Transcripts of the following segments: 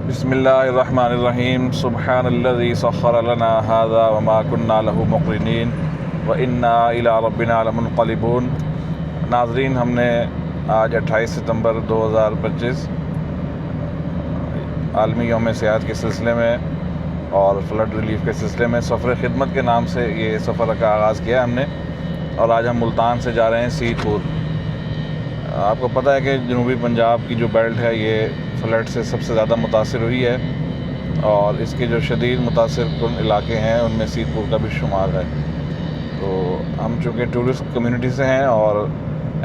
बिस्मिल्लाहिर्रहमानिर्रहीम सुब्हानल्लज़ी सख़्ख़र लना हाज़ा व मा कुन्ना लहू मुक़रिनीन व इन्ना इला रब्बिना लमुनक़लिबून। नाज़रीन, हमने आज 28 सितंबर 2025 आलमी यौम सेहत के सिलसिले में और फ्लड रिलीफ़ के सिलसिले में सफ़र ख़िदमत के नाम से ये सफ़र का आगाज़ किया हमने। और आज हम मुल्तान से जा रहे हैं सीरपुर। आपको पता है कि जनूबी पंजाब की जो बेल्ट है ये फ्लड से सबसे ज़्यादा मुतासिर हुई है और इसके जो शदीद मुतासिर कुन इलाके हैं उनमें सीरपुर का भी शुमार है। तो हम चूँकि टूरिस्ट कम्युनिटी से हैं और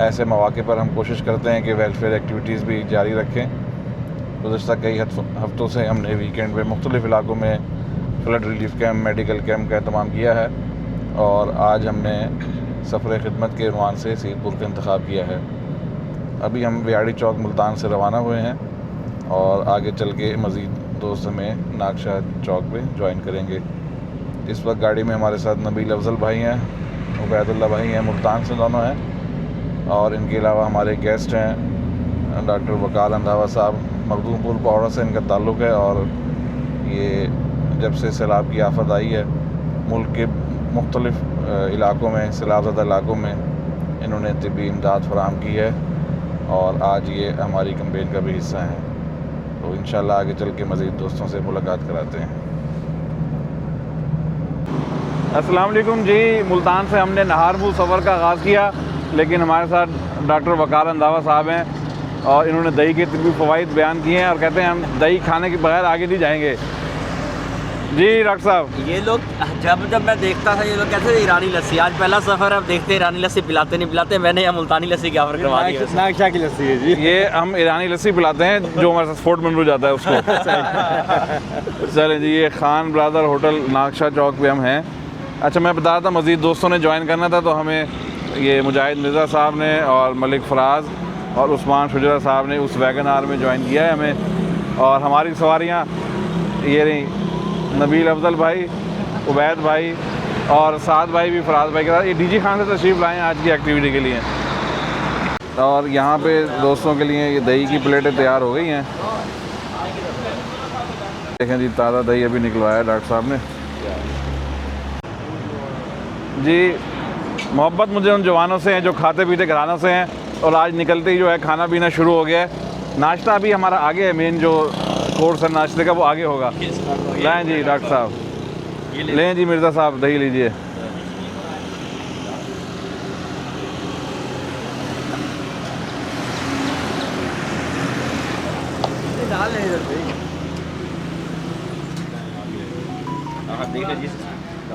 ऐसे मौके पर हम कोशिश करते हैं कि वेलफेयर एक्टिविटीज़ भी जारी रखें। गुज़श्ता कई हफ़्तों से हमने वीकेंड पे मुख्तलिफ़ इलाकों में flood relief camp, medical camp का एहतमाम किया है और आज हमने सफ़र ख़िदमत के उन्वान से सीरपुर का इंतख़ाब किया है। अभी हम विहाड़ी चौक मुल्तान से रवाना हुए हैं और आगे चल के मज़ीद दोस्त हमें नागशाह चौक पे ज्वाइन करेंगे। इस वक्त गाड़ी में हमारे साथ नबील अफजल भाई हैं, उबैदुल्लाह भाई हैं, मुल्तान से दोनों हैं और इनके अलावा हमारे गेस्ट हैं डॉक्टर वकार रंधावा साहब, मखदूमपुर पौड़ा से इनका ताल्लुक़ है और ये जब से सैलाब की आफत आई है मुल्क के मुख्तलिफ़ इलाकों में, सैलाबज़दा इलाकों में इन्होंने तिब्बी इमदाद फराहम की है और आज ये हमारी कैंपेन का भी हिस्सा हैं। तो इंशाल्लाह आगे चल के मज़ीद दोस्तों से मुलाकात कराते हैं। अस्सलाम वालेकुम जी। मुल्तान से हमने नहारपुर सफ़र का आगाज़ किया, लेकिन हमारे साथ डॉक्टर वकार रंधावा साहब हैं और इन्होंने दही के तिब्बी फ़वाइद बयान किए हैं और कहते हैं हम दही खाने के बगैर आगे नहीं जाएंगे। जी डॉक्टर साहब, ये लोग जब मैं देखता था ये लोग कहते थे ईरानी लस्सी, आज पहला सफ़र अब देखते ईरानी लस्सी पिलाते नहीं पिलाते। मैंने यहाँ मुल्तानी लस्सी की ऑफर करवा दी है। नागशाह की लस्सी है जी। ये हम ईरानी लस्सी पिलाते हैं जो हमारे साथ फोर्ट मंडू जाता है उसको। चलें जी, ये खान ब्रादर होटल नागशाह चौक पे हम हैं। अच्छा, मैं बता रहा था मज़ीद दोस्तों ने ज्वाइन करना था तो हमें ये मुजाहिद मिर्ज़ा साहब ने और मलिक फराज और उस्मान शुजरा साहब ने उस वैगन आर में ज्वाइन किया है हमें। और हमारी सवारियाँ ये रही, नबील अफजल भाई, उबैद भाई और साद भाई भी फराज भाई के साथ। ये डीजी खान से तशरीफ़ लाए हैं आज की एक्टिविटी के लिए। और यहाँ पे दोस्तों के लिए ये दही की प्लेटें तैयार हो गई हैं। देखें जी, ताज़ा दही अभी निकलवाया डॉक्टर साहब ने जी। मोहब्बत मुझे उन जवानों से हैं जो खाते पीते घरानों से हैं और आज निकलते ही जो है खाना पीना शुरू हो गया है। नाश्ता अभी हमारा आगे है, मेन जो कोर्स है नाश्ते का वो आगे होगा। लें जी डॉक्टर साहब, लें जी मिर्ज़ा साहब, दही लीजिए।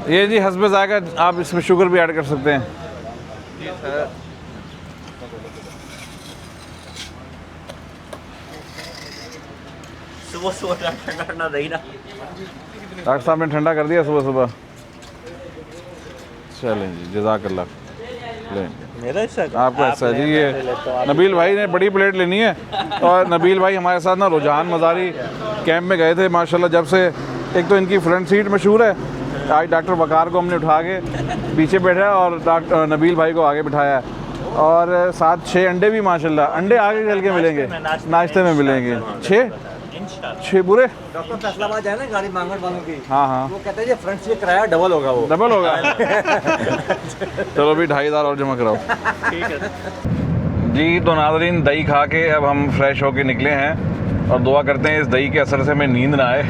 ये जी हस्बे ज़ायक़ा, आप इसमें शुगर भी ऐड कर सकते हैं। सुबह ठंडा ठंडा दही ना डॉक्टर साहब ने ठंडा कर दिया सुबह सुबह। चलें जी, जज़ाकल्लाह। लें मेरा हिस्सा आपका हिस्सा जी। ये नबील भाई ने बड़ी प्लेट लेनी है और नबील भाई हमारे साथ ना रुझान मज़ारी कैंप में गए थे माशाल्लाह। जब से एक तो इनकी फ्रंट सीट मशहूर है, आज डॉक्टर वकार को हमने उठा के पीछे बैठा और डॉक्टर नबील भाई को आगे बिठाया है और साथ 6 अंडे भी माशाल्लाह। अंडे आगे चल के मिलेंगे, नाश्ते में मिलेंगे। 6 पूरे। डॉक्टर फैसलाबाद है ना गाड़ी मांगड़ वालों की। हाँ हाँ, वो कहते हैं ये फ्रंट से किराया डबल होगा, वो डबल होगा। चलो भी 2,500 और जमा कराओ। ठीक है जी। तो नाज़रीन, दही खा के अब हम फ्रेश होके निकले हैं और दुआ करते हैं इस दही के असर से हमें नींद ना आए।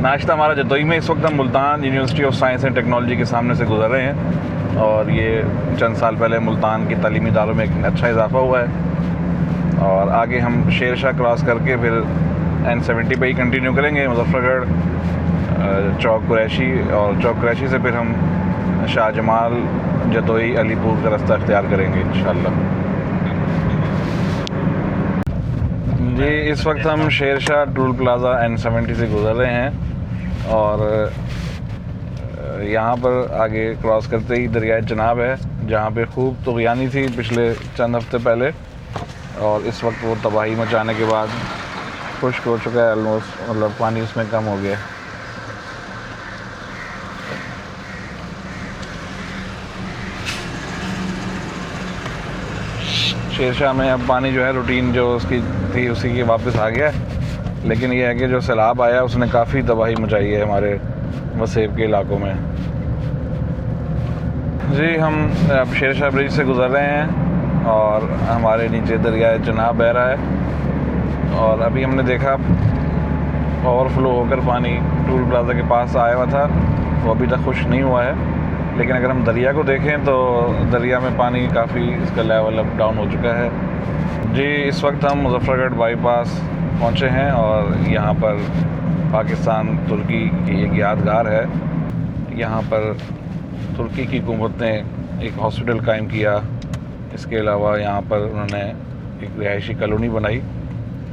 नाश्ता हमारा जतोई में, इस वक्त हम Multan university of science and technology के सामने से गुजर रहे हैं और ये चंद साल पहले मुल्तान की तालीमी इदारों में एक अच्छा इजाफा हुआ है। और आगे हम शेर शाह क्रॉस करके फिर N70 पे ही कंटिन्यू करेंगे, मुजफ्फरगढ़, चौक कुरैशी और चौक कुरैशी से फिर हम शाहजमाल, जतोई, अलीपुर का रास्ता अख्तियार करेंगे इंशाल्लाह जी। इस वक्त हम Sher Shah tool plaza N70 से गुज़र रहे हैं और यहाँ पर आगे क्रॉस करते ही दरियाए चनाब है जहाँ पे खूब तुग़यानी थी पिछले चंद हफ्ते पहले और इस वक्त वो तबाही मचाने के बाद खुश्क हो चुका है ऑलमोस्ट, मतलब पानी उसमें कम हो गया। शेर शाह में अब पानी जो है रूटीन जो उसकी थी उसी के वापस आ गया है लेकिन ये है कि जो सैलाब आया उसने काफ़ी तबाही मचाई है हमारे वसेब के इलाकों में। जी हम अब शेर शाह ब्रिज से गुज़र रहे हैं और हमारे नीचे दरिया चनाब बह रहा है और अभी हमने देखा ओवरफ्लो होकर पानी टूल प्लाजा के पास आया हुआ था, वो अभी तक खुश नहीं हुआ है। लेकिन अगर हम दरिया को देखें तो दरिया में पानी काफ़ी इसका लेवल अप डाउन हो चुका है। जी इस वक्त हम मुजफ्फरगढ़ बाईपास पहुँचे हैं और यहाँ पर पाकिस्तान तुर्की की एक यादगार है। यहाँ पर तुर्की की हुकूमत ने एक हॉस्पिटल कायम किया। इसके अलावा यहाँ पर उन्होंने एक रिहायशी कॉलोनी बनाई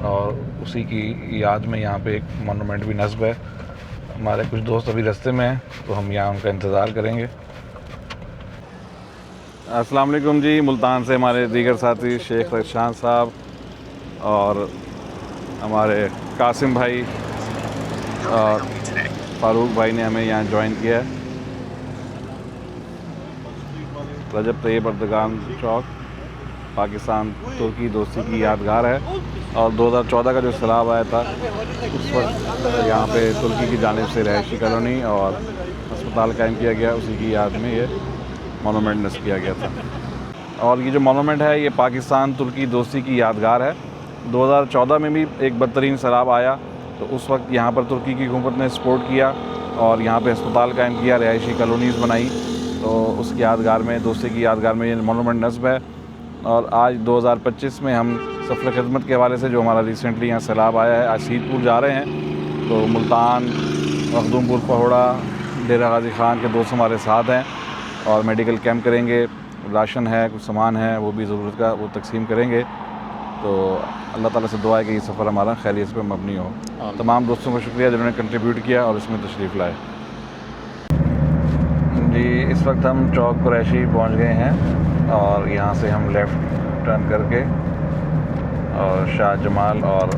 और उसी की याद में यहाँ पे एक मोनूमेंट भी नस्ब है। हमारे कुछ दोस्त अभी रास्ते में हैं तो हम यहाँ उनका इंतज़ार करेंगे। अस्सलाम वालेकुम जी, मुल्तान से हमारे दीगर साथी शेख रशान साहब और हमारे कासिम भाई और फ़ारूक भाई ने हमें यहाँ ज्वाइन किया है। रजब तैयब अर्दगान चौक पाकिस्तान तुर्की दोस्ती की यादगार है और 2014 का जो सैलाब आया था उस वक्त यहाँ पे तुर्की की जानिब से रिहायशी कॉलोनी और अस्पताल कायम किया गया, उसी की याद में ये मोनूमेंट नस्ब किया गया था। और ये जो मोनूमेंट है ये पाकिस्तान तुर्की दोस्ती की यादगार है। 2014 में भी एक बदतरीन सैलाब आया तो उस वक्त यहाँ पर तुर्की की हुकूमत ने सपोर्ट किया और यहाँ पे अस्पताल कायम किया, रिहायशी कॉलोनीज़ बनाई, तो उसकी यादगार में दोस्ती की यादगार में ये मोनूमेंट नस्ब है। और आज 2025 में हम सफ़र खिदमत के हवाले से जो हमारा रिसेंटली यहाँ सैलाब आया है, आज सीतपुर जा रहे हैं तो मुल्तान, मखदूमपुर, पहोड़ा, डेरा गाजी ख़ान के दोस्त हमारे साथ हैं और मेडिकल कैंप करेंगे। राशन है, कुछ सामान है, वो भी ज़रूरत का वो तकसीम करेंगे। तो अल्लाह ताला से दुआ है कि ये सफ़र हमारा खैरियत पर मबनी हो। तमाम दोस्तों का शुक्रिया जिन्होंने कंट्रीब्यूट किया और इसमें तशरीफ़ लाए। जी इस वक्त हम चौक कुरैशी पहुँच गए हैं और यहाँ से हम लेफ़्ट टर्न करके और शाह जमाल और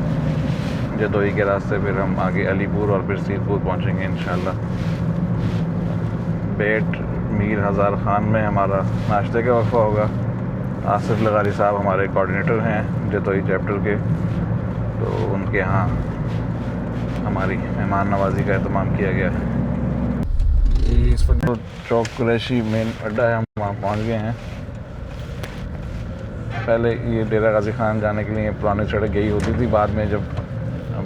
जदोई के रास्ते फिर हम आगे अलीपुर और फिर सीरपुर पहुँचेंगे इंशाअल्लाह। बेट मीर हज़ार ख़ान में हमारा नाश्ते का वक़फ़ा होगा। आसिफ लगारी साहब हमारे कोऑर्डिनेटर हैं जदोई चैप्टर के, तो उनके यहाँ हमारी मेहमान नवाज़ी का एहतमाम किया गया है। इस वक्त तो चौक कुरैशी मेन अड्डा है, हम वहाँ पहुँच गए हैं। पहले ये डेरा गाजी ख़ान जाने के लिए पुरानी सड़क गई होती थी, बाद में जब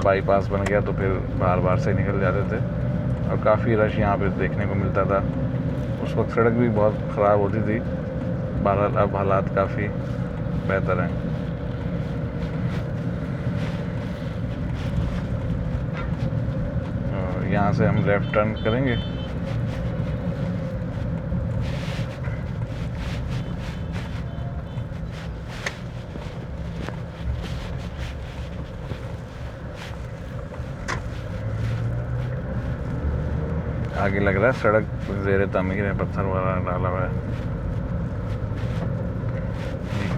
बाईपास बन गया तो फिर बार से निकल जाते थे और काफ़ी रश यहाँ पे देखने को मिलता था। उस वक्त सड़क भी बहुत ख़राब होती थी, बहरहाल अब हालात काफ़ी बेहतर हैं। और यहाँ से हम लेफ़्ट टर्न करेंगे। आगे लग रहा है सड़क ज़ेर तामीर है, पत्थर वाला डाला हुआ है।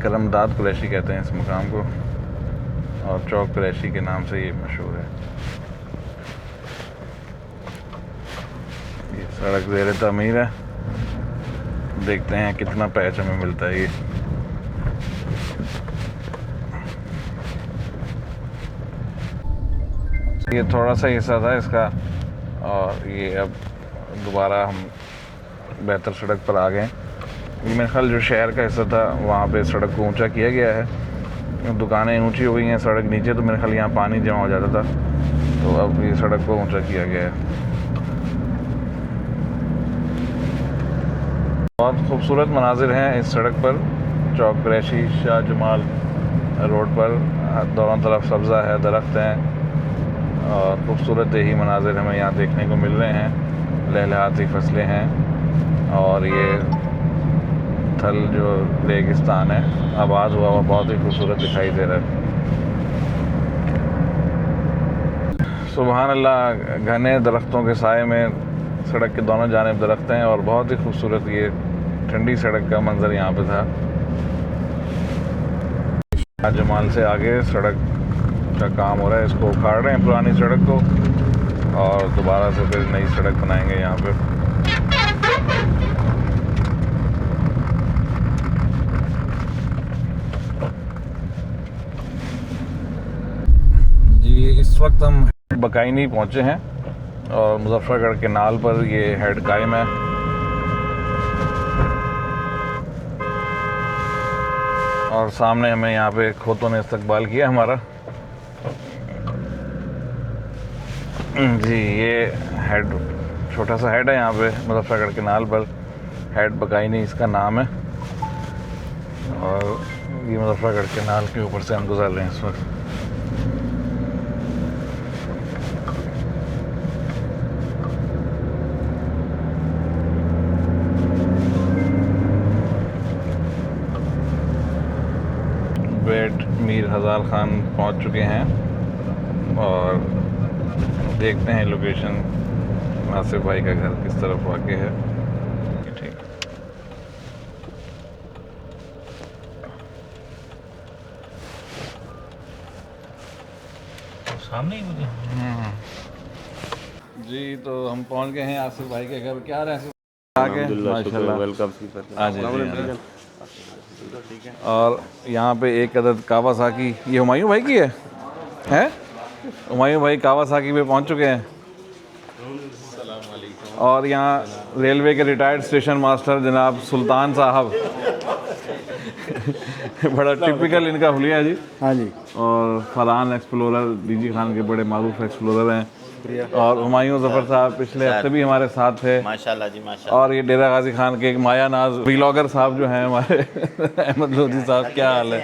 करमदाद कुरैशी कहते हैं इस मुकाम को और चौक कुरैशी के नाम से ये मशहूर है। ये सड़क ज़ेर तामीर है, देखते हैं कितना पैच हमें मिलता है। ये थोड़ा सा हिस्सा था इसका और ये अब दोबारा हम बेहतर सड़क पर आ गए। मेरे ख्याल जो शहर का हिस्सा था वहाँ पे सड़क को ऊंचा किया गया है, दुकानें ऊंची हो गई हैं, सड़क नीचे, तो मेरे ख्याल यहाँ पानी जमा हो जाता था, तो अब ये सड़क को ऊंचा किया गया है। बहुत खूबसूरत मनाजिर हैं इस सड़क पर, चौक कुरैशी शाह जमाल रोड पर। दोनों तरफ सब्ज़ा है, दरख्त हैं और खूबसूरत देही मनाजिर हमें यहाँ देखने को मिल रहे हैं। लहलहाती फसलें हैं और ये थल जो रेगिस्तान है आबाद हुआ हुआ बहुत ही खूबसूरत दिखाई दे रहा है। सुबहान अल्लाह, घने दरख्तों के साए में सड़क के दोनों जानिब दरख्त हैं और बहुत ही खूबसूरत ये ठंडी सड़क का मंजर यहाँ पे था। शाह जमाल से आगे सड़क का काम हो रहा है, इसको उखाड़ रहे हैं पुरानी सड़क को और दोबारा से फिर नई सड़क बनाएंगे यहाँ पे। जी इस इस वक्त हम बकाइनी पहुँचे हैं और मुजफ्फरगढ़ के नाल पर ये हेड कायम है। और सामने हमें यहाँ पे खोतों ने इस्तकबाल किया हमारा। जी ये हेड, छोटा सा हेड है यहाँ पे मुजफ्फरगढ़ के नाल पर, हेड बकाइनी इसका नाम है। और ये मुजफ्फरगढ़ के नाल के ऊपर से हम गुजर रहे हैं इस वक्त। बेट मीर हज़ार ख़ान पहुंच चुके हैं और देखते हैं लोकेशन आसिफ भाई का घर किस तरफ वाक़ है। ठीक, सामने ही मुझे। जी तो हम पहुंच गए हैं आसिफ भाई के घर। क्या रहे आगे माशाल्लाह, वेलकम। ठीक है। और यहाँ पे एक अदद कावासाकी, ये हुमायूं भाई की है? हुमायूं भाई कावासाकी पे पहुँच चुके हैं। और यहाँ रेलवे के रिटायर्ड स्टेशन मास्टर जनाब सुल्तान साहब बड़ा टिपिकल इनका हुलिया जी। हाँ जी। और फरहान एक्सप्लोरर डीजी खान के बड़े मारूफ एक्सप्लोरर हैं। और हुमायूं ज़फ़र साहब पिछले हफ्ते भी हमारे साथ थे माशाल्लाह जी माशाल्लाह। और ये डेरा गाजी खान के एक माया नाज व्लॉगर साहब जो हैं हमारे अहमद लोधी साहब, क्या हाल है?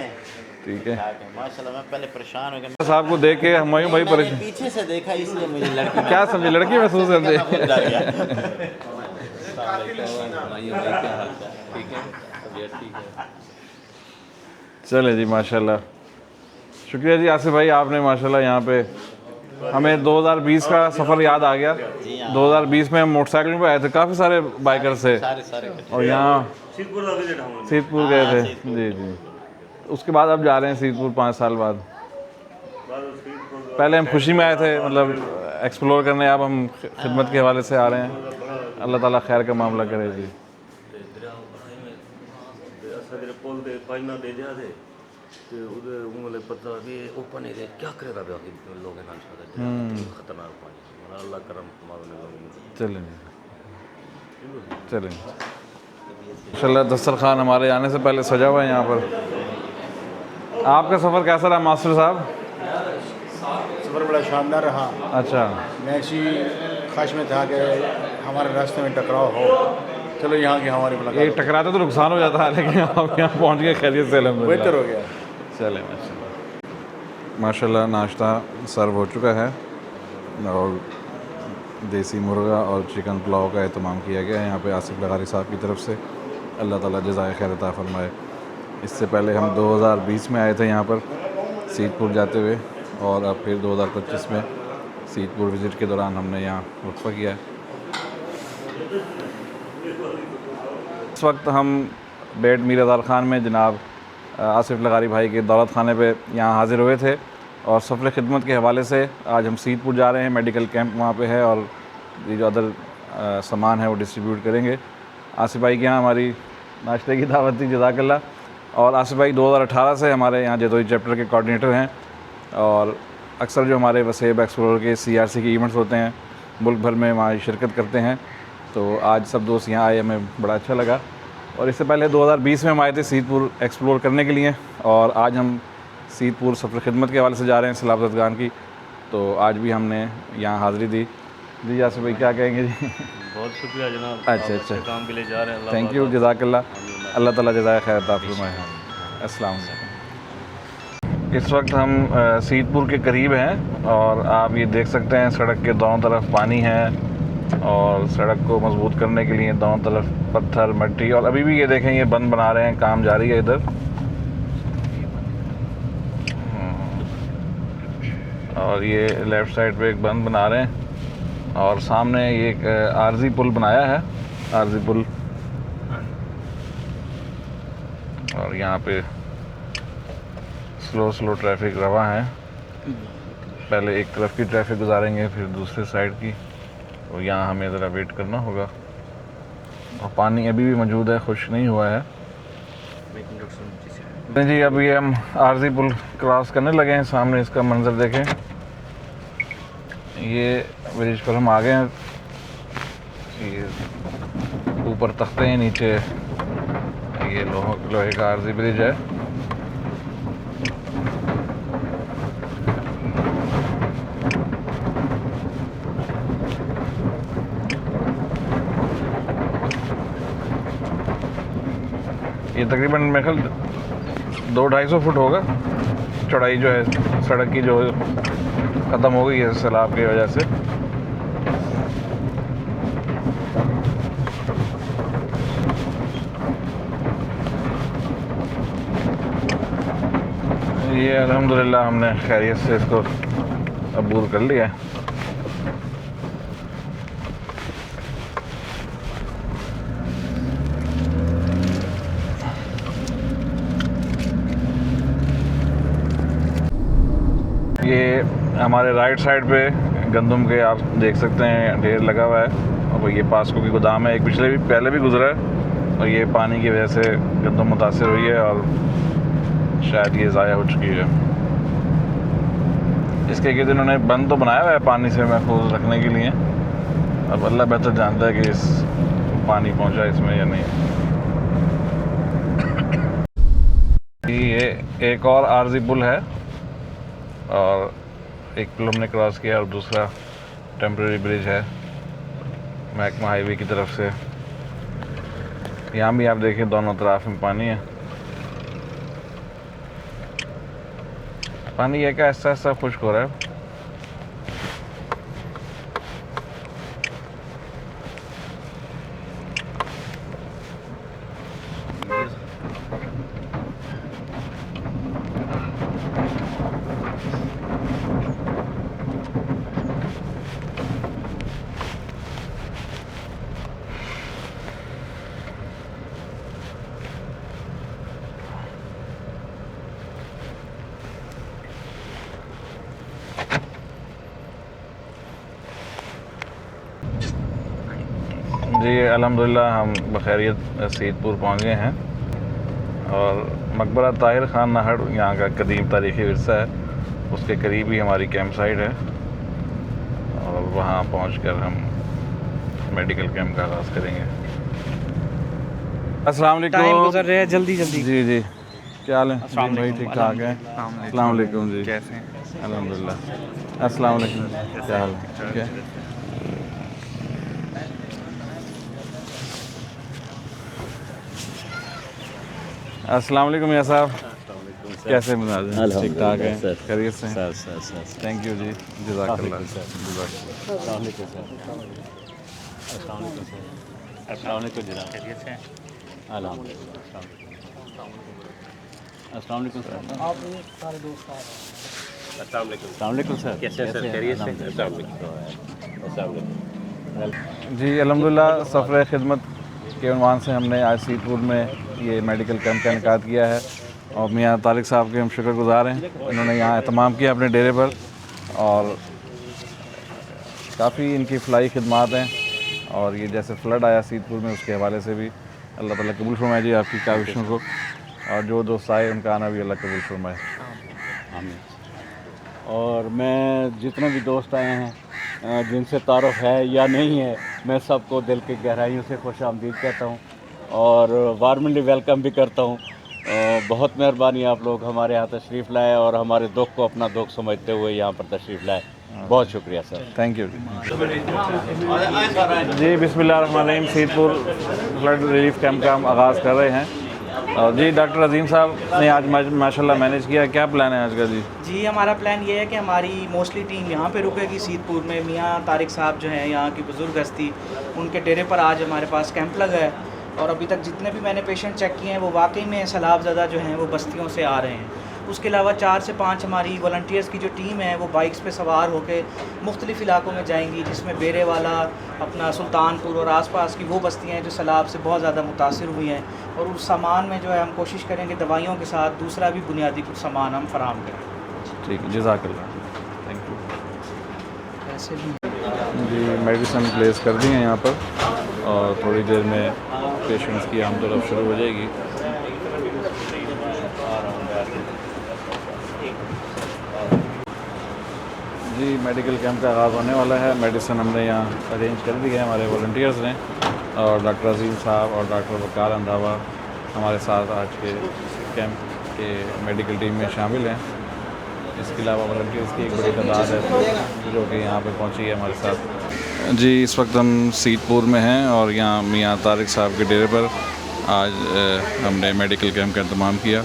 ठीक है माशाल्लाह। मैं पहले परेशान हो गया साहब को देख के हुमायूं भाई परेशान, पीछे से देखा इसलिए मुझे लड़की क्या समझे, लड़की महसूस करते चले जी माशाल्लाह। शुक्रिया जी आसिफ भाई, आपने माशाल्लाह यहाँ पे हमें 2020 का सफ़र याद आ गया। 2020 में हम मोटरसाइकिल पे आए थे, काफ़ी सारे बाइकर से और यहाँ सीतपुर गए थे। जी जी, उसके बाद अब जा रहे हैं सीतपुर 5 साल बाद। पहले हम खुशी में आए थे, मतलब एक्सप्लोर करने, अब हम खिदमत के हवाले से आ रहे हैं। अल्लाह ताला खैर का मामला करे जी। चलें चलें इंशाल्लाह। दस्तरखान हमारे आने से पहले सजा हुआ है यहाँ पर। आपका सफ़र कैसा रहा मास्टर साहब? सफ़र बड़ा शानदार रहा। अच्छा, मैं इसी ख्वाहिश में था कि हमारे रास्ते में टकराव हो। चलो यहाँ की हमारी मुलाकात, एक टकराते तो नुकसान हो जाता है, लेकिन आप यहाँ पहुँच गए खैरियत से, बेहतर हो गया। चले माशाल्लाह। नाश्ता सर्व हो चुका है और देसी मुर्गा और चिकन पुलाव का एहतमाम किया गया है यहाँ पे आसिफ लगारी साहब की तरफ से। अल्लाह ताला जज़ाए खैर अता फरमाए। इससे पहले हम 2020 में आए थे यहाँ पर सीतपुर जाते हुए, और अब फिर 2025 में सीतपुर विज़िट के दौरान हमने यहाँ वक्फ़ा किया है। इस वक्त हम बेट मीर हज़ार ख़ान में जनाब आसिफ लगारी भाई के दौलत खाने पे यहाँ हाज़िर हुए थे और सफ़र खिदमत के हवाले से आज हम सीतपुर जा रहे हैं। मेडिकल कैंप वहाँ पे है और ये जो अदर सामान है वो डिस्ट्रीब्यूट करेंगे। आसिफ भाई के यहाँ हमारी नाश्ते की दावत थी, जज़ाकल्लाह। और आसिफ भाई 2018 से हमारे यहाँ जदोई चैप्टर के कोऑर्डिनेटर हैं और अक्सर जो हमारे वसेब एक्सप्लोरर के CRC के इवेंट्स होते हैं मुल्क भर में, वहाँ शिरकत करते हैं। तो आज सब दोस्त यहाँ आए, हमें बड़ा अच्छा लगा। और इससे पहले 2020 में हम आए थे सीतपुर एक्सप्लोर करने के लिए, और आज हम सीतपुर सफ़र खिदमत के हवाले से जा रहे हैं सलाबत खान की। तो आज भी हमने यहाँ हाज़िरी दी। जी आसिफ भाई क्या कहेंगे जी? बहुत शुक्रिया जनाब। अच्छा अच्छा, काम के लिए जा रहे हैं। थैंक यू, जज़ाकल्लाह। अल्लाह ताला जज़ाए खैर अता फरमाए। अस्सलाम वालेकुम। इस वक्त हम सीतपुर के करीब हैं और आप ये देख सकते हैं सड़क के दोनों तरफ पानी है और सड़क को मजबूत करने के लिए दोनों तरफ पत्थर मिट्टी, और अभी भी ये देखें ये बंद बना रहे हैं, काम जारी है इधर। और ये लेफ़्ट साइड पे एक बंद बना रहे हैं और सामने ये एक आरजी पुल बनाया है, आरजी पुल। और यहाँ पे स्लो ट्रैफिक रवा है। पहले एक तरफ की ट्रैफिक गुजारेंगे फिर दूसरे साइड की, और यहाँ हमें ज़रा वेट करना होगा। और पानी अभी भी मौजूद है, खुश नहीं हुआ है। नहीं जी, अभी हम आरजी पुल क्रॉस करने लगे हैं। सामने इसका मंजर देखें, ये ब्रिज पर हम आ गए हैं। ये ऊपर तख्ते हैं, नीचे ये लोहे का आर्जी ब्रिज है। ये तकरीबन मेरे ख्याल 200-250 फुट होगा चौड़ाई जो है सड़क की, जो ख़त्म हो गई है सैलाब की वजह से। ये अल्हम्दुलिल्लाह हमने खैरियत से इसको अबूर कर लिया है। ये हमारे राइट साइड पे गंदम के आप देख सकते हैं ढेर लगा हुआ है, और ये पास्को की गोदाम है। एक पहले भी गुजरा है, और ये पानी की वजह से गंदम मुतासर हुई है और शायद ये ज़ाया हो चुकी है। इसके कि इन्होंने बंद तो बनाया हुआ है पानी से महफूज रखने के लिए, अब अल्लाह बेहतर जानता है कि इस पानी पहुंचा इसमें या नहीं। ये एक और आर्जी पुल है, और एक पुल हमने क्रॉस किया और दूसरा टेम्परेरी ब्रिज है महकमा हाईवे की तरफ से। यहाँ भी आप देखें दोनों तरफ में पानी है। पानी एक ऐसा ऐसा खुश्क हो रहा है। जी अल्हम्दुलिल्लाह हम बखैरियत सईदपुर पहुँच गए हैं, और मकबरा ताहिर ख़ान नाहड़ यहाँ का कदीम तारीख़ी विरसा है, उसके करीब ही हमारी कैंप साइट है, और वहाँ पहुँचकर हम मेडिकल कैंप का आगाज़ करेंगे। अस्सलाम वालेकुम। गुजर रहे हैं जल्दी जल्दी। जी जी, क्या हाल है जी भाई? ठीक ठाक है। अस्सलाम वालेकुम जी। कैसे हैं? अल्हम्दुलिल्लाह। अस्सलाम वालेकुम, क्या हाल है? ठीक है। अस्सलाम वालेकुम या साहब, कैसे मिजाज हैं? ठीक ठाक है, खैरियत से हैं? थैंक यू जी, जज़ाकल्लाह। जी अल्हम्दुलिल्लाह सफ़र खिदमत के उन्वान से हमने आज सईदपुर में ये मेडिकल कैंप का इनेकाद किया है, और मियाँ तारिक साहब के हम शुक्रगुज़ार हैं। इन्होंने यहाँ एहतमाम किया अपने डेरे पर, और काफ़ी इनकी फ़लाई खिदमात हैं, और ये जैसे फ़्लड आया सईदपुर में उसके हवाले से भी अल्लाह ताला कबूल फरमाए जी आपकी काविशों को, और जो दोस्त आए उनका आना भी अल्लाह कबूल फरमाए। और मैं जितने भी दोस्त आए हैं जिनसे तारुफ है या नहीं है, मैं सबको दिल की गहराइयों से खुश आमदीद कहता हूँ और वार्मली वेलकम भी करता हूँ। बहुत मेहरबानी आप लोग हमारे यहाँ तशरीफ़ लाए और हमारे दुख को अपना दुख समझते हुए यहाँ पर तशरीफ़ लाए। बहुत शुक्रिया सर। थैंक यू जी। बिस्मिल्लाहिर्रहमानिर्रहीम, सईदपुर फ्लड रिलीफ कैंप का हम आगाज़ कर रहे हैं, और जी डॉक्टर अजीम साहब ने आज माशाल्लाह मैनेज किया। क्या प्लान है आज का जी? जी हमारा प्लान ये है कि हमारी मोस्टली टीम यहाँ पे रुकेगी सईदपुर में। मियाँ तारिक साहब जो हैं यहाँ की बुज़ुर्ग हस्ती, उनके डेरे पर आज हमारे पास कैंप लगा है, और अभी तक जितने भी मैंने पेशेंट चेक किए हैं वो वाकई में सैलाब ज़दा जो हैं वो बस्तियों से आ रहे हैं। उसके अलावा 4 से 5 हमारी वॉलंटियर्स की जो टीम है वो बाइक्स पे सवार होकर मुख्तलिफ़ इलाकों में जाएंगी, जिसमें बेरे वाला, अपना सुल्तानपुर और आसपास की वो बस्तियाँ हैं जो सैलाब से बहुत ज़्यादा मुतासिर हुई हैं, और उस सामान में जो है हम कोशिश करेंगे दवाइयों के साथ दूसरा भी बुनियादी कुछ सामान हम फराहम करें। ठीक है, जज़ाकल्लाह, थैंक यू। ऐसे भी जी मेडिसिन प्लेस कर दी हैं यहाँ पर, और थोड़ी देर में पेशेंट्स की आमदोरफ़्त शुरू हो जाएगी। जी जी मेडिकल कैंप का आगाज़ होने वाला है। मेडिसिन हमने यहाँ अरेंज कर दी है हमारे वॉलंटियर्स ने, और डॉक्टर अजीम साहब और डॉक्टर वकार अंधावा हमारे साथ आज के कैंप के मेडिकल टीम में शामिल हैं। इसके अलावा वॉलंटियर्स की एक बड़ी तादाद है जो कि यहाँ पे पहुँची है हमारे साथ। जी इस वक्त हम सीतपुर में हैं और यहाँ मियाँ तारिक साहब के डेरे पर आज हमने मेडिकल कैंप का इंतज़ाम किया।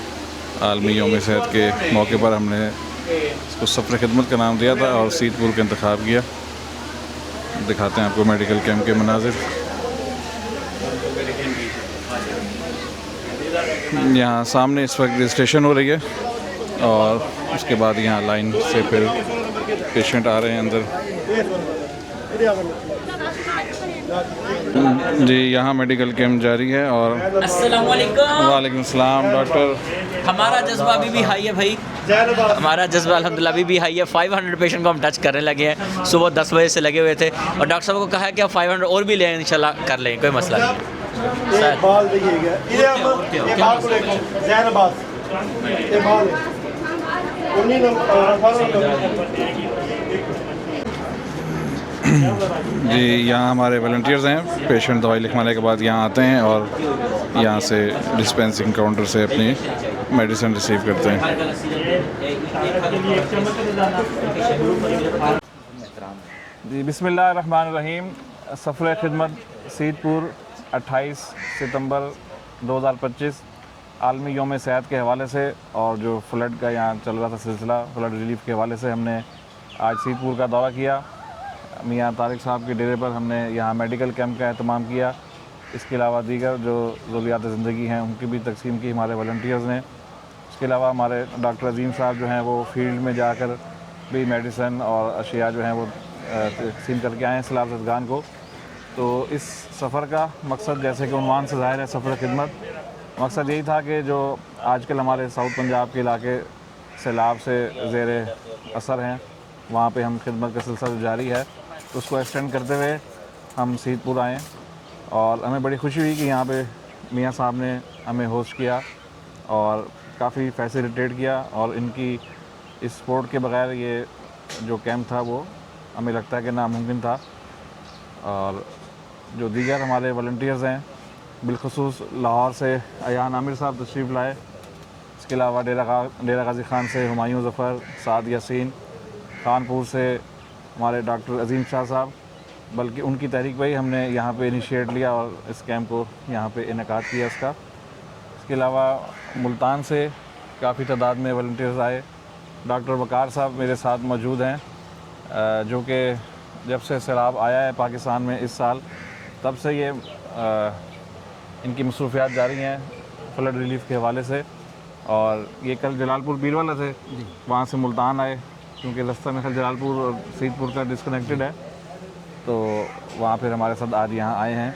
आलमी यौम सेहत के मौके पर हमने इसको सफ़र खिदमत का नाम दिया था और सीतपुर का इंतखाब किया। दिखाते हैं आपको मेडिकल कैंप के मनाजिर। यहाँ सामने इस वक्त रजिस्ट्रेशन हो रही है और उसके बाद यहाँ लाइन से फिर पेशेंट आ रहे हैं अंदर। जी यहाँ मेडिकल कैंप जारी है और वालेकुम सलाम डॉक्टर। हमारा जज्बा अभी भी हाई है भाई, हमारा जज्बा अल्हम्दुलिल्लाह अभी भी हाई है। 500 पेशेंट को हम टच करने लगे हैं। सुबह 10 बजे से लगे हुए थे और डॉक्टर साहब को कहा है कि आप 500 और भी लें, इंशाल्लाह कर लें, कोई मसला नहीं। जी यहाँ हमारे वॉलंटियर्स हैं। पेशेंट दवाई लिखवाने के बाद यहाँ आते हैं और यहाँ से डिस्पेंसिंग काउंटर से अपनी मेडिसिन रिसीव करते हैं। जी बिस्मिल्लाहिर्रहमानिर्रहीम। सफ़र खिदमत सीतपुर 28 सितंबर 2025 आलमी यौम सेहत के हवाले से और जो फ्लड का यहाँ चल रहा था सिलसिला, फ्लड रिलीफ के हवाले से हमने आज सीतपुर का दौरा किया। मियाँ तारिक साहब के डेरे पर हमने यहाँ मेडिकल कैंप का एहतमाम किया। इसके अलावा दीगर जो ज़रूरियात ज़िंदगी हैं उनकी भी तकसीम की हमारे वॉलंटियर्स ने। इसके अलावा हमारे डॉक्टर अजीम साहब जो हैं वो फील्ड में जाकर भी मेडिसिन और अशिया जो हैं वो तकसीम करके आए हैं सैलाब ज़दगान को। तो इस सफ़र का मकसद जैसे कि उन्वान से ज़ाहिर है सफ़र खिदमत, मकसद यही था कि जो आजकल हमारे साउथ पंजाब के इलाके सैलाब से ज़ेर असर हैं वहाँ पे हम खिदमत का सिलसिला जो जारी है तो उसको एक्सटेंड करते हुए हम सीतपुर आए और हमें बड़ी खुशी हुई कि यहाँ पे मियाँ साहब ने हमें होस्ट किया और काफ़ी फैसिलिटेट किया। और इनकी इस सपोर्ट के बग़ैर ये जो कैंप था वो हमें लगता है कि नामुमकिन था। और जो दीगर हमारे वॉलंटियर्स हैं बिलखुसूस लाहौर से अयान आमिर साहब तशरीफ़ लाए। इसके अलावा डेरा गाजी ख़ान से हुमायूं ज़फ़र, साद यासीन, कानपुर से हमारे डॉक्टर अजीम शाह साहब, बल्कि उनकी तहरीक पर ही हमने यहाँ पे इनिशिएट लिया और इस कैंप को यहाँ पे इनेकाद किया इसका। इसके अलावा मुल्तान से काफ़ी तादाद में वॉलंटियर्स आए। डॉक्टर वकार साहब मेरे साथ मौजूद हैं जो कि जब से सैलाब आया है पाकिस्तान में इस साल तब से ये इनकी मसरूफियात जारी हैं फ्लड रिलीफ के हवाले से। और ये कल जलालपुर बीरवाला थे, वहाँ से मुल्तान आए क्योंकि रास्ता में कल जलालपुर और सीतपुर का डिस्कनेक्टेड है, तो वहाँ फिर हमारे साथ आज यहाँ आए हैं।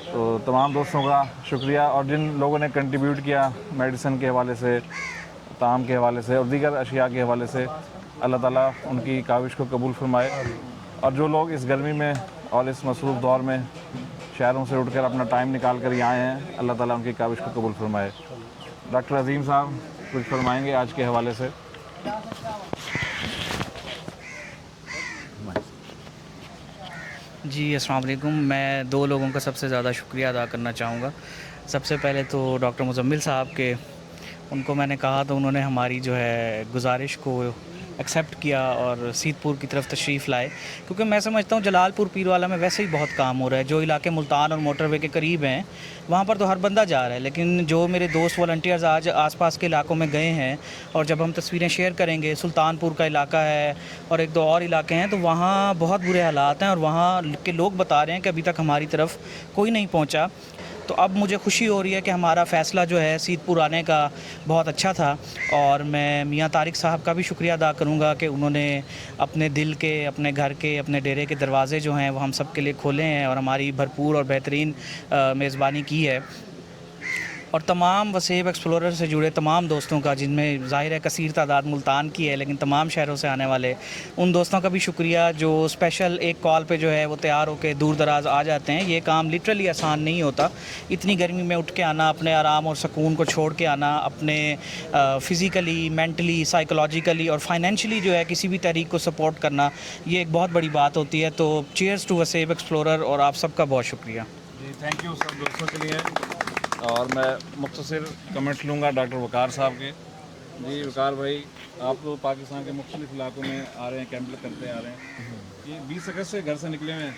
तो तमाम दोस्तों का शुक्रिया और जिन लोगों ने कंट्रीब्यूट किया मेडिसिन के हवाले से, ताम के हवाले से और दीगर अशिया के हवाले से, अल्लाह ताला उनकी काविश को कबूल फरमाए। और जो लोग इस गर्मी में और इस मसरूफ़ दौर में शहरों से उठकर अपना टाइम निकाल कर यहाँ आए हैं, अल्लाह ताला उनकी काविश को कबूल फरमाए। डॉक्टर अजीम साहब कुछ फरमाएंगे आज के हवाले से। जी अस्सलाम वालेकुम। मैं दो लोगों का सबसे ज़्यादा शुक्रिया अदा करना चाहूँगा। सबसे पहले तो डॉक्टर मुज़म्मिल साहब के, उनको मैंने कहा तो उन्होंने हमारी जो है गुजारिश को एक्सेप्ट किया और सीतपुर की तरफ तशरीफ़ लाए, क्योंकि मैं समझता हूँ जलालपुर पीरवाला में वैसे ही बहुत काम हो रहा है। जो इलाके मुल्तान और मोटरवे के करीब हैं वहाँ पर तो हर बंदा जा रहा है, लेकिन जो मेरे दोस्त वॉलंटियर्स आज आसपास के इलाकों में गए हैं और जब हम तस्वीरें शेयर करेंगे, सुल्तानपुर का इलाका है और एक दो और इलाके हैं, तो वहाँ बहुत बुरे हालात हैं और वहाँ के लोग बता रहे हैं कि अभी तक हमारी तरफ कोई नहीं पहुँचा। तो अब मुझे खुशी हो रही है कि हमारा फ़ैसला जो है सीतपुर आने का बहुत अच्छा था। और मैं मियाँ तारिक साहब का भी शुक्रिया अदा करूँगा कि उन्होंने अपने दिल के, अपने घर के, अपने डेरे के दरवाज़े जो हैं वो हम सब के लिए खोले हैं और हमारी भरपूर और बेहतरीन मेज़बानी की है। और तमाम वसेब एक्सप्लोरर से जुड़े तमाम दोस्तों का, जिनमें ज़ाहिर है कसीर तादाद मुल्तान की है लेकिन तमाम शहरों से आने वाले उन दोस्तों का भी शुक्रिया जो स्पेशल एक कॉल पे जो है वो तैयार होकर दूर दराज आ जाते हैं। ये काम लिटरली आसान नहीं होता। इतनी गर्मी में उठ के आना, अपने आराम और सुकून को छोड़ के आना, अपने फ़िज़िकली, मेंटली, साइकोलॉजिकली और फाइनेंशियली जो है किसी भी तहरीक को सपोर्ट करना, ये एक बहुत बड़ी बात होती है। तो चीयर्स टू वसेब एक्सप्लोरर और आप सबका बहुत शुक्रिया जी। थैंक यू सब दोस्तों के लिए। और मैं मुख्तसर कमेंट्स लूँगा डॉक्टर वकार साहब के। जी वकार भाई, आप तो पाकिस्तान के मुख्तलिफ इलाकों में आ रहे हैं, कैंप करते आ रहे हैं। ये 20 अगस्त से घर से निकले हुए हैं,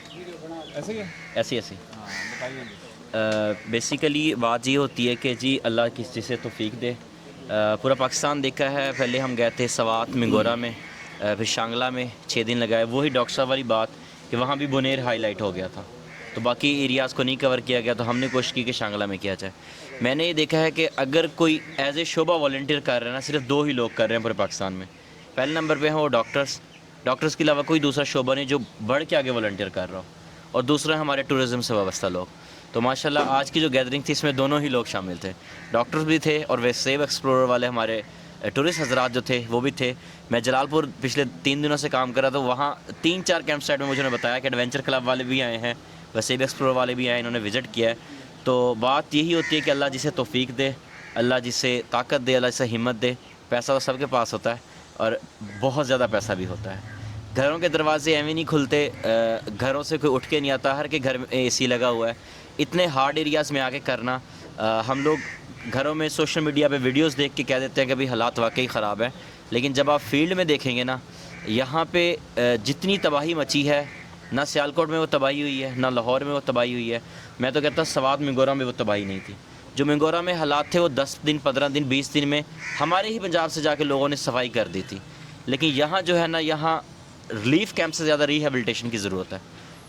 ऐसे ही है? ऐसी ऐसी हाँ बताइए। बेसिकली बात ये होती है कि जी अल्लाह किस चीज़ से तौफीक दे। पूरा पाकिस्तान देखा है। पहले हम गए थे सवात, मिंगोरा में, फिर शांगला में 6 दिन लगाए। वही डॉक्टर साहब वाली बात कि वहाँ भी बुनेर हाईलाइट हो गया था, तो बाकी एरियाज़ को नहीं कवर किया गया, तो हमने कोशिश की कि शांगला में किया जाए। मैंने ये देखा है कि अगर कोई एज ए शोबा वॉल्टियर कर रहे हैं ना, सिर्फ 2 ही लोग कर रहे हैं पूरे पाकिस्तान में। पहले नंबर पे हैं वो डॉक्टर्स के अलावा कोई दूसरा शोबा नहीं जो बढ़ के आगे वॉल्टियर कर रहा हो, और दूसरा हमारे टूरिज़म से वाबस्ता लोग। तो माशाल्लाह आज की जो गैदरिंग थी इसमें दोनों ही लोग शामिल थे, डॉक्टर्स भी थे और वसेब एक्सप्लोरर वाले हमारे टूरिस्ट हजरात जो थे वो भी थे। मैं जलालपुर पिछले 3 दिनों से काम कर रहा था, वहाँ 3-4 कैंप साइट में मुझे उन्होंने बताया कि एडवेंचर क्लब वाले भी आए हैं, वसेब एक्सप्लोरर वाले भी आए, इन्होंने विज़िट किया है। तो बात यही होती है कि अल्लाह जिसे तौफीक दे, अल्लाह जिसे ताकत दे, अल्लाह जिसे हिम्मत दे। पैसा तो सबके पास होता है और बहुत ज़्यादा पैसा भी होता है। घरों के दरवाजे एवं नहीं खुलते, घरों से कोई उठ के नहीं आता, हर के घर में AC लगा हुआ है। इतने हार्ड एरियाज़ में आके करना, हम लोग घरों में सोशल मीडिया पे वीडियोस देख के कह देते हैं कि भाई हालात वाकई ख़राब है, लेकिन जब आप फील्ड में देखेंगे ना, यहाँ पे जितनी तबाही मची है, ना सियालकोट में वो तबाही हुई है, ना लाहौर में वो तबाही हुई है। मैं तो कहता सवात मिंगोरा में वो तबाही नहीं थी। जो मिंगोरा में हालात थे वो 10 दिन, 15 दिन, 20 दिन में हमारे ही पंजाब से जाके लोगों ने सफाई कर दी थी। लेकिन यहाँ जो है ना, यहाँ रिलीफ कैंप से ज़्यादा रिहेबिलिटेशन की ज़रूरत है।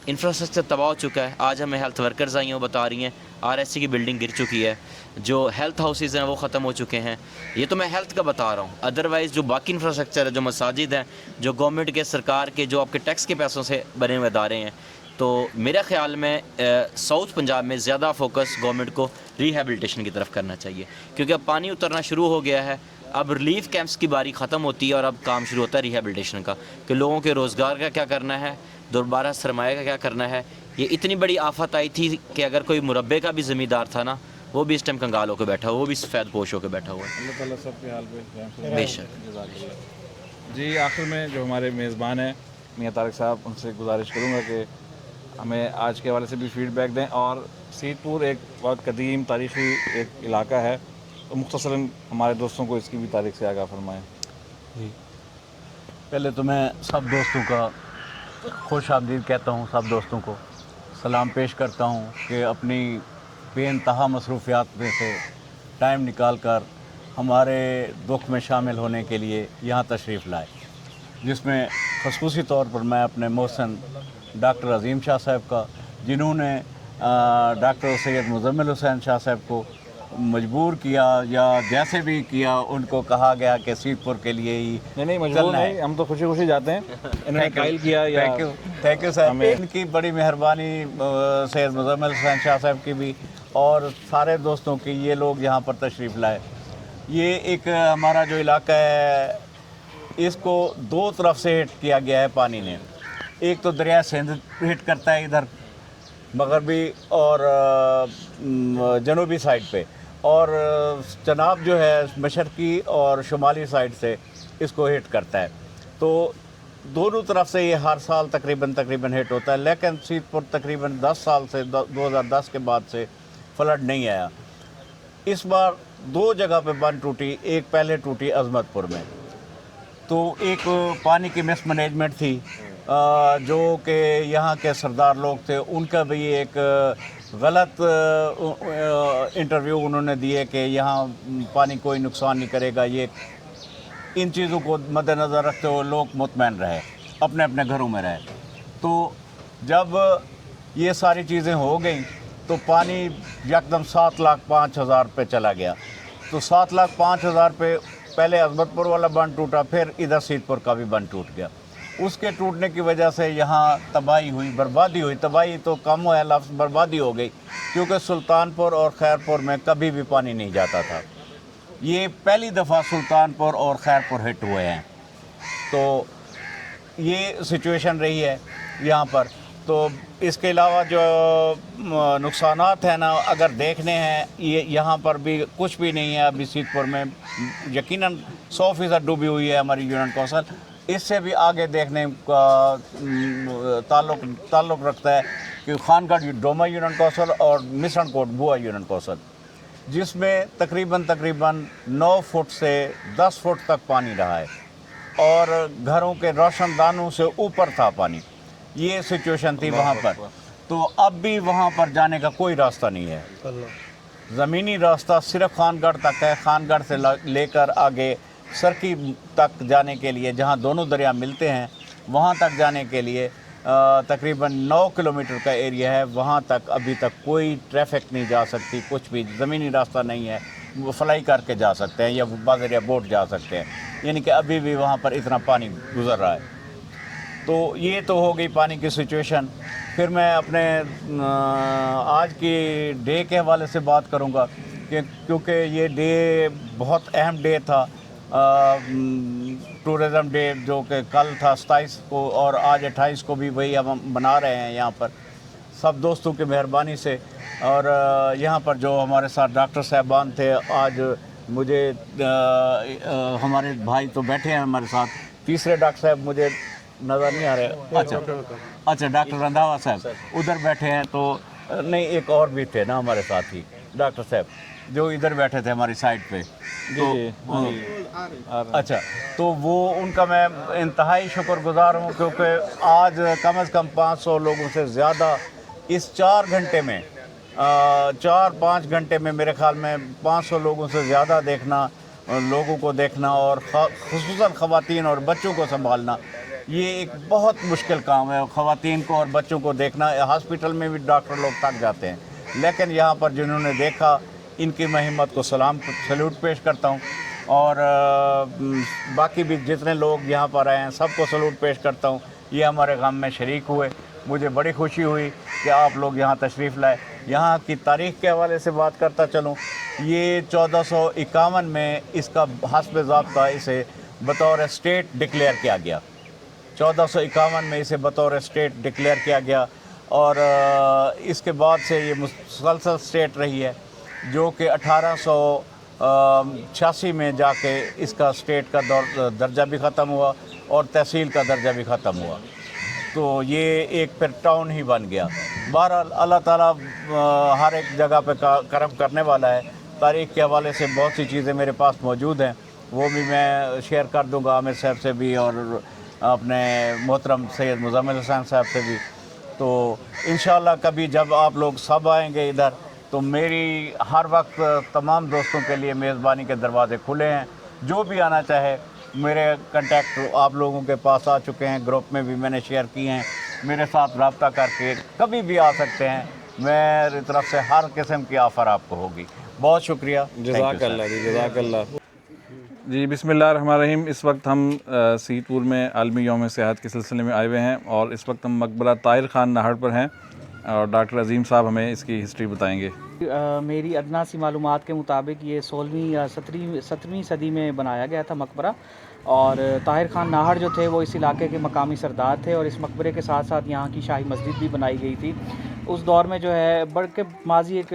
इंफ्रास्ट्रक्चर तबाह हो चुका है। आज हमें हेल्थ वर्कर्स आई हैं, वो बता रही हैं RSC की बिल्डिंग गिर चुकी है, जो हेल्थ हाउसेज़ हैं वो ख़त्म हो चुके हैं। ये तो मैं हेल्थ का बता रहा हूँ, अदरवाइज़ जो बाकी इंफ्रास्ट्रक्चर है, जो मसाजिद हैं, जो गवर्नमेंट के, सरकार के, जो आपके टैक्स के पैसों से बने हुए अदारे हैं, तो मेरा ख़्याल में साउथ पंजाब में ज़्यादा फोकस गवर्नमेंट को रिहेबिलिटेशन की तरफ करना चाहिए, क्योंकि अब पानी उतरना शुरू हो गया है। अब रिलीफ कैंप्स की बारी ख़त्म होती है और अब काम शुरू होता है रिहेबिलिटेशन का, कि लोगों के रोज़गार का क्या करना है, दोबारा सरमाया का क्या करना है। ये इतनी बड़ी आफत आई थी कि अगर कोई मुरब्बे का भी ज़मींदार था ना, वो भी इस टाइम कंगाल होकर बैठा हुआ, वो भी सफ़ेद पोश होकर बैठा हुआ है। अल्लाह ताला सबके हाल पे बेशक। जी आखिर में जो हमारे मेज़बान हैं मियाँ तारिक साहब, उनसे गुजारिश करूँगा कि हमें आज के हवाले से भी फ़ीडबैक दें। और सीतपुर एक बहुत कदीम तारीख़ी एक इलाका है, तो मुख्तसरन हमारे दोस्तों को इसकी भी तारीख से आगाह फरमाएँ। जी, पहले तो मैं सब दोस्तों का खुश आमदीद कहता हूँ, सब दोस्तों को सलाम पेश करता हूँ कि अपनी बेइंतहा मसरूफ़ियात में से टाइम निकाल कर हमारे दुख में शामिल होने के लिए यहाँ तशरीफ़ लाए, जिसमें ख़ुसूसी तौर पर मैं अपने मोहसिन डॉक्टर अज़ीम शाह साहब का, जिन्होंने डॉक्टर सैयद मुज़म्मिल हुसैन शाह साहब को मजबूर किया, या जैसे भी किया उनको कहा गया कि सीतपुर के लिए ही नहीं मजबूर नहीं, हम तो खुशी खुशी जाते हैं। इन्होंने कायल किया या थैंक यू सर, इनकी बड़ी मेहरबानी सैयद मुज़म्मिल हुसैन शाह साहब की भी और सारे दोस्तों की। ये लोग यहाँ पर तशरीफ़ लाए। ये एक हमारा जो इलाका है, इसको 2 तरफ से हिट किया गया है पानी ने। एक तो दरिया सिंध हिट करता है इधर मगरबी और जनूबी साइड पे, और चनाब जो है मशरकी और शुमाली साइड से इसको हिट करता है। तो दोनों तरफ से ये हर साल तकरीबन हिट होता है, लेकिन सीतपुर तकरीबन 10 साल से 2010 के बाद से फ्लड नहीं आया। इस बार 2 जगह पे बंद टूटी, एक पहले टूटी अजमतपुर में। तो एक पानी की मिसमैनेजमेंट थी, जो कि यहाँ के सरदार लोग थे, उनका भी एक गलत इंटरव्यू उन्होंने दिए कि यहाँ पानी कोई नुकसान नहीं करेगा। ये इन चीज़ों को मद्देनज़र रखते हुए लोग मुतमईन रहे, अपने अपने घरों में रहे। तो जब ये सारी चीज़ें हो गई तो पानी यकदम 7,05,000 पे चला गया। तो 7,05,000 पे पहले अजमतपुर वाला बंद टूटा, फिर इधर सीतपुर का भी बंद टूट गया। उसके टूटने की वजह से यहाँ तबाही हुई, बर्बादी हुई। तबाही तो कम हुआ, लफ्ज़ बर्बादी हो गई, क्योंकि सुल्तानपुर और खैरपुर में कभी भी पानी नहीं जाता था। ये पहली दफ़ा सुल्तानपुर और खैरपुर हिट हुए हैं, तो ये सिचुएशन रही है यहाँ पर। तो इसके अलावा जो नुकसानात हैं ना, अगर देखने हैं, ये यहाँ पर भी कुछ भी नहीं है अभी सीतपुर में। यकीनन 100% डूबी हुई है हमारी यूनियन कौंसल। इससे भी आगे देखने का ताल्लुक़ रखता है कि खानगढ़ डोमा यूनियन कौंसल और मिसरण कोट बुआ यूनियन कौंसल, जिसमें तकरीबन 9 फुट से 10 फुट तक पानी रहा है और घरों के रोशनदानों से ऊपर था पानी। ये सिचुएशन थी वहाँ पर। तो अब भी वहाँ पर जाने का कोई रास्ता नहीं है। ज़मीनी रास्ता सिर्फ खानगढ़ तक है। खानगढ़ से लेकर आगे सरकी तक जाने के लिए, जहाँ दोनों दरिया मिलते हैं, वहाँ तक जाने के लिए तकरीबन 9 किलोमीटर का एरिया है। वहाँ तक अभी तक कोई ट्रैफिक नहीं जा सकती, कुछ भी ज़मीनी रास्ता नहीं है। वो फ्लाई करके जा सकते हैं या बाज़रिया बोट जा सकते हैं, यानी कि अभी भी वहाँ पर इतना पानी गुज़र रहा है। तो ये तो हो गई पानी की सिचुएशन। फिर मैं अपने आज की डे के हवाले से बात करूँगा कि क्योंकि ये डे बहुत अहम डे था, टूरिज़म डे, जो कि कल था 27 को और आज 28 को भी वही हम मना रहे हैं यहाँ पर सब दोस्तों की मेहरबानी से। और यहाँ पर जो हमारे साथ डॉक्टर साहबान थे, आज मुझे हमारे भाई तो बैठे हैं हमारे साथ, तीसरे डॉक्टर साहब मुझे नज़र नहीं आ रहे। अच्छा डॉक्टर रंधावा साहब उधर बैठे हैं। तो नहीं, एक और भी थे ना हमारे साथ ही डॉक्टर साहब जो इधर बैठे थे हमारी साइड पे। तो अच्छा, तो वो उनका मैं इंतहाई शुक्रगुज़ार हूँ, क्योंकि आज कम से कम 500 लोगों से ज़्यादा इस 4 घंटे में 4-5 घंटे में मेरे ख़्याल में 500 लोगों से ज़्यादा देखना, लोगों को देखना और ख़ुसूसन ख़वातीन और बच्चों को संभालना, ये एक बहुत मुश्किल काम है। ख़वातीन को और बच्चों को देखना, हॉस्पिटल में भी डॉक्टर लोग थक जाते हैं, लेकिन यहाँ पर जिन्होंने देखा, इनकी मैं हिम्मत को सैल्यूट पेश करता हूँ। और बाकी भी जितने लोग यहाँ पर आए हैं सबको सैल्यूट पेश करता हूँ। ये हमारे गम में शरीक हुए, मुझे बड़ी खुशी हुई कि आप लोग यहाँ तशरीफ़ लाए। यहाँ की तारीख़ के हवाले से बात करता चलूँ, ये 1451 में इसका हस्ब ज़ाब्ता इसे बतौर स्टेट डिक्लेयर किया गया। 1451 में इसे बतौर स्टेट डिक्लेयर किया गया और इसके बाद से ये मुसलसल स्टेट रही है, जो कि 1886 में जाके इसका स्टेट का दर्जा भी ख़त्म हुआ और तहसील का दर्जा भी ख़त्म हुआ। तो ये एक फिर टाउन ही बन गया। बहरहाल अल्लाह ताला हर एक जगह पे करम करने वाला है। तारीख़ के हवाले से बहुत सी चीज़ें मेरे पास मौजूद हैं, वो भी मैं शेयर कर दूँगा आमिर साहब से भी और अपने मोहतरम सैयद मुज़म्मिल हुसैन साहब से भी। तो इंशाअल्लाह कभी जब आप लोग सब आएंगे इधर, तो मेरी हर वक्त तमाम दोस्तों के लिए मेज़बानी के दरवाज़े खुले हैं। जो भी आना चाहे, मेरे कांटेक्ट आप लोगों के पास आ चुके हैं, ग्रुप में भी मैंने शेयर किए हैं। मेरे साथ रब्ता करके कभी भी आ सकते हैं। मेरी तरफ से हर किस्म की ऑफ़र आपको होगी। बहुत शुक्रिया। जज़ाकल्लाह। जी बिस्मिल्लाहिर्रहमानिर्रहीम। इस वक्त हम सीतपुर में आलमी यौम सेहत के सिलसिले में आए हुए हैं और इस वक्त हम मकबरा ताहिर ख़ान नाहड़ पर हैं और डॉक्टर अज़ीम साहब हमें इसकी हिस्ट्री बताएंगे। मेरी अदना सी मालूमात के मुताबिक ये 16वीं या 17वीं सदी में बनाया गया था मकबरा। और ताहिर ख़ान नाहड़ जो थे वो इस इलाके के मकामी सरदार थे और इस मकबरे के साथ साथ यहाँ की शाही मस्जिद भी बनाई गई थी। उस दौर में जो है बढ़ के माजी एक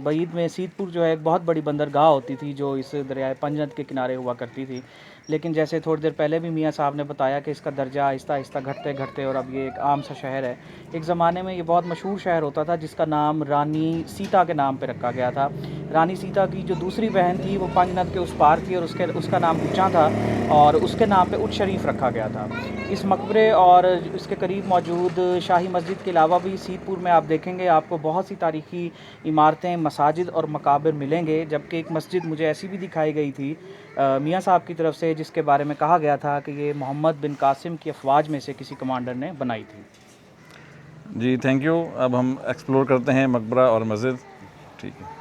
बईद में सीतपुर जो है एक बहुत बड़ी बंदरगाह होती थी जो इस दरियाए पंजनद के किनारे हुआ करती थी। लेकिन जैसे थोड़ी देर पहले भी मियाँ साहब ने बताया कि इसका दर्जा आहिस्ता आहिस्ता घटते घटते और अब ये एक आम सा शहर है। एक ज़माने में ये बहुत मशहूर शहर होता था जिसका नाम रानी सीता के नाम पे रखा गया था। रानी सीता की जो दूसरी बहन थी वो पंजनद के उस पार थी और उसका नाम उच्चा था और उसके नाम पे उच्च शरीफ रखा गया था। इस मकबरे और इसके करीब मौजूद शाही मस्जिद के अलावा भी सीतपुर में आप देखेंगे आपको बहुत सी तारीख़ी इमारतें, मसाजिद और मकाबिर मिलेंगे। जबकि एक मस्जिद मुझे ऐसी भी दिखाई गई थी मियाँ साहब की तरफ से, जिसके बारे में कहा गया था कि ये मोहम्मद बिन कासिम की अफवाज में से किसी कमांडर ने बनाई थी। जी थैंक यू। अब हम एक्सप्लोर करते हैं मकबरा और मस्जिद। ठीक है।